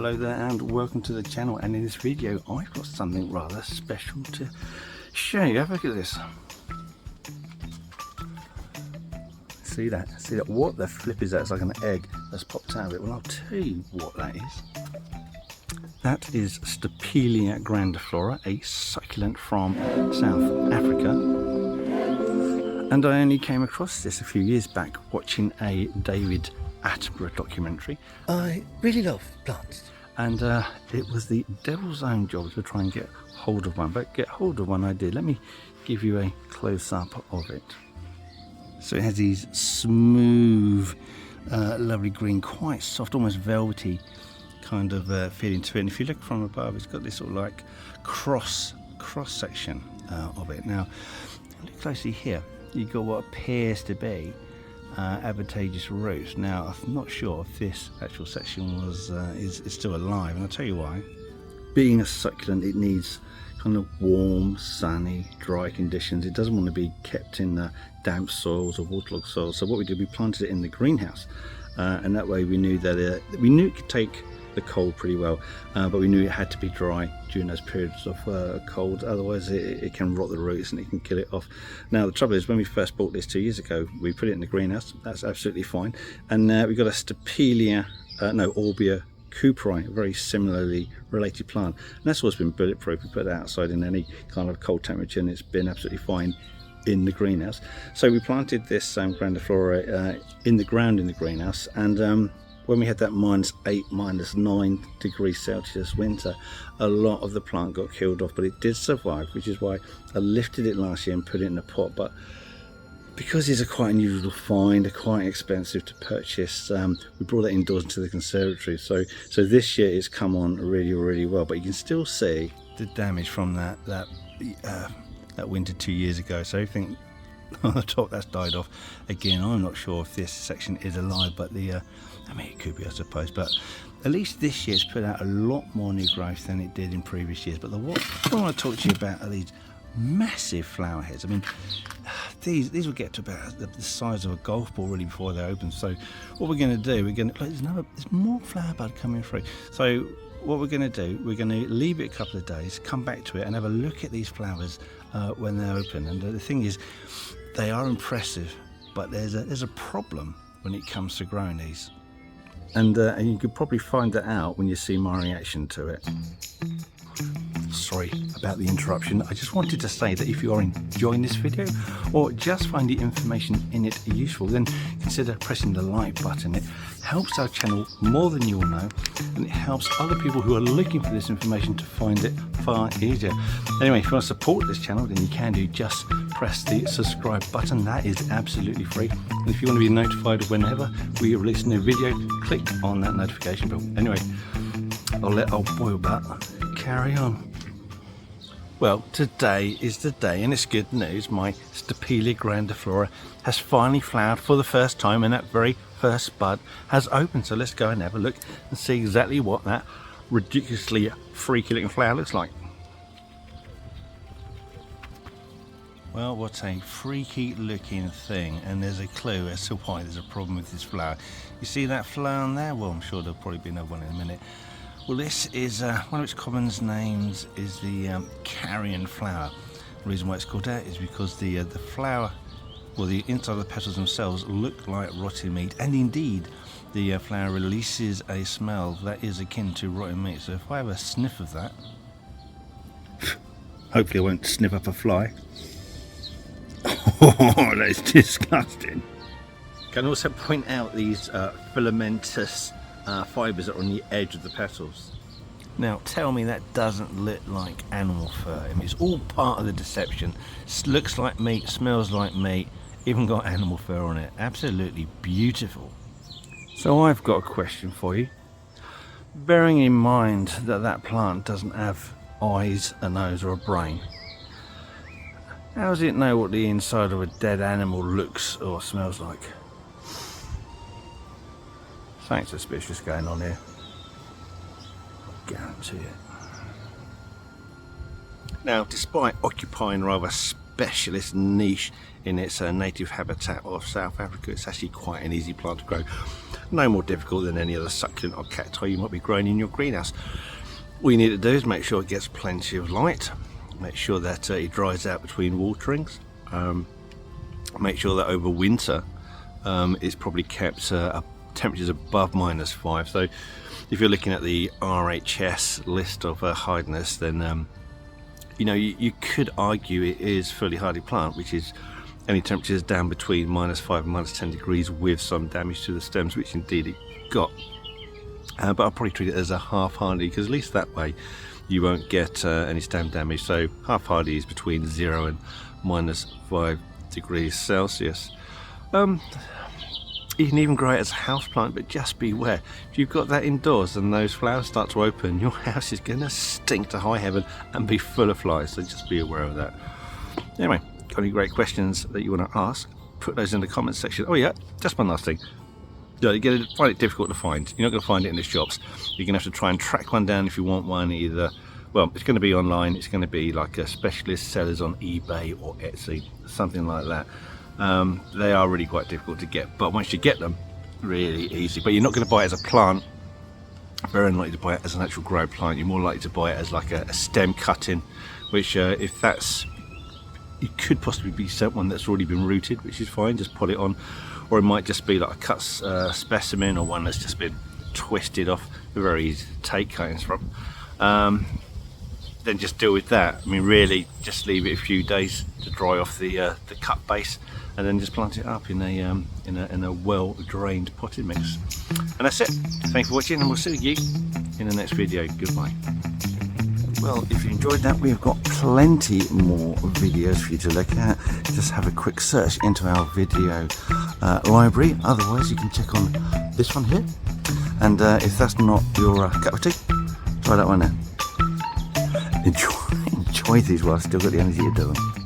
Hello there and welcome to the channel, and in this video I've got something rather special to show you. Have a look at this. See that? What the flip is that? It's like an egg that's popped out of it. Well, I'll tell you what that is. That is Stapelia grandiflora, a succulent from South Africa. And I only came across this a few years back watching a David Attenborough documentary. I really love plants. And it was the devil's own job to try and get hold of one, but get hold of one I did. Let me give you a close-up of it. So it has these smooth, lovely green, quite soft, almost velvety kind of feeling to it. And if you look from above, it's got this sort of like cross section of it. Now, look closely here. You've got what appears to be advantageous roots. Now, I'm not sure if this actual section was is still alive, and I'll tell you why. Being a succulent, it needs kind of warm, sunny, dry conditions. It doesn't want to be kept in damp soils or waterlogged soils. So what we did, we planted it in the greenhouse, and that way we knew that we knew it could take the cold pretty well, but we knew it had to be dry during those periods of cold, otherwise it can rot the roots and it can kill it off. Now the trouble is, when we first bought this 2 years ago, we put it in the greenhouse. That's absolutely fine, and we got a Stapelia Orbia cooperi, a very similarly related plant, and that's what's been bulletproof. We put it outside in any kind of cold temperature and it's been absolutely fine in the greenhouse. So we planted this grandiflora in the ground in the greenhouse, and when we had that -8, -9 degrees Celsius winter, a lot of the plant got killed off, but it did survive, which is why I lifted it last year and put it in a pot. But because these are quite unusual to find, they're quite expensive to purchase, we brought that indoors into the conservatory. So this year it's come on really well, but you can still see the damage from that winter 2 years ago. So everything on the top, that's died off. Again, I'm not sure if this section is alive, but I mean, it could be, I suppose, but at least this year it's put out a lot more new growth than it did in previous years. But what I want to talk to you about are these massive flower heads. I mean, these will get to about the size of a golf ball really before they open. So what we're going to do, there's more flower bud coming through. So what we're going to do, we're going to leave it a couple of days, come back to it and have a look at these flowers when they're open. And the thing is, they are impressive, but there's a problem when it comes to growing these. And you could probably find that out when you see my reaction to it. Sorry about the interruption. I just wanted to say that if you are enjoying this video or just find the information in it useful, then consider pressing the like button. It helps our channel more than you will know, and it helps other people who are looking for this information to find it far easier. Anyway, if you want to support this channel, then you can do, just press the subscribe button. That is absolutely free. And if you want to be notified whenever we release a new video, click on that notification bell. Anyway, I'll let old boy about carry on. Well, today is the day, and it's good news. My Stapelia grandiflora has finally flowered for the first time, and that very first bud has opened. So let's go and have a look and see exactly what that ridiculously freaky looking flower looks like. Well, what a freaky looking thing, and there's a clue as to why there's a problem with this flower. You see that flower on there? Well, I'm sure there'll probably be another one in a minute. Well, this is one of its common names is the carrion flower. The reason why it's called that is because the flower, well, the inside of the petals themselves look like rotten meat, and indeed the flower releases a smell that is akin to rotten meat. So if I have a sniff of that, hopefully I won't sniff up a fly. Oh, that's disgusting. Can also point out these filamentous fibres that are on the edge of the petals. Now tell me that doesn't look like animal fur. I mean, it's all part of the deception. It looks like meat, smells like meat, even got animal fur on it. Absolutely beautiful. So I've got a question for you. Bearing in mind that that plant doesn't have eyes, a nose or a brain, how does it know what the inside of a dead animal looks or smells like? Something suspicious going on here. Guarantee it. Now, despite occupying a rather specialist niche in its native habitat of South Africa. It's actually quite an easy plant to grow, no more difficult than any other succulent or cacti you might be growing in your greenhouse. All you need to do is make sure it gets plenty of light, make sure that it dries out between waterings, make sure that over winter it's probably kept temperatures above -5. So if you're looking at the RHS list of hardiness, then you know, you could argue it is fully hardy plant, which is any temperatures down between -5 and -10 degrees with some damage to the stems, which indeed it got. But I'll probably treat it as a half hardy, because at least that way you won't get any stem damage. So half hardy is between 0 and -5 degrees Celsius. You can even grow it as a house plant, but just beware, if you've got that indoors and those flowers start to open, your house is going to stink to high heaven and be full of flies, so just be aware of that. Anyway, got any great questions that you want to ask, put those in the comments section. Oh yeah, just one last thing. You're going to find it difficult to find. You're not going to find it in the shops. You're going to have to try and track one down if you want one, either, well, it's going to be online, it's going to be like a specialist sellers on eBay or Etsy, something like that. They are really quite difficult to get, but once you get them, really easy. But you're not going to buy it as a plant, very unlikely to buy it as an actual grow plant. You're more likely to buy it as like a stem cutting, which if that's, you could possibly be sent one that's already been rooted, which is fine, just put it on. Or it might just be like a cut specimen, or one that's just been twisted off. They're very easy to take cuttings from. Then just deal with that. I mean, really, just leave it a few days to dry off the cut base, and then just plant it up in a well-drained potting mix. And that's it. Thanks for watching, and we'll see you in the next video. Goodbye. Well, if you enjoyed that, we've got plenty more videos for you to look at. Just have a quick search into our video library. Otherwise, you can check on this one here. And if that's not your cup of tea, try that one now. Enjoy these while I've still got the energy to do them.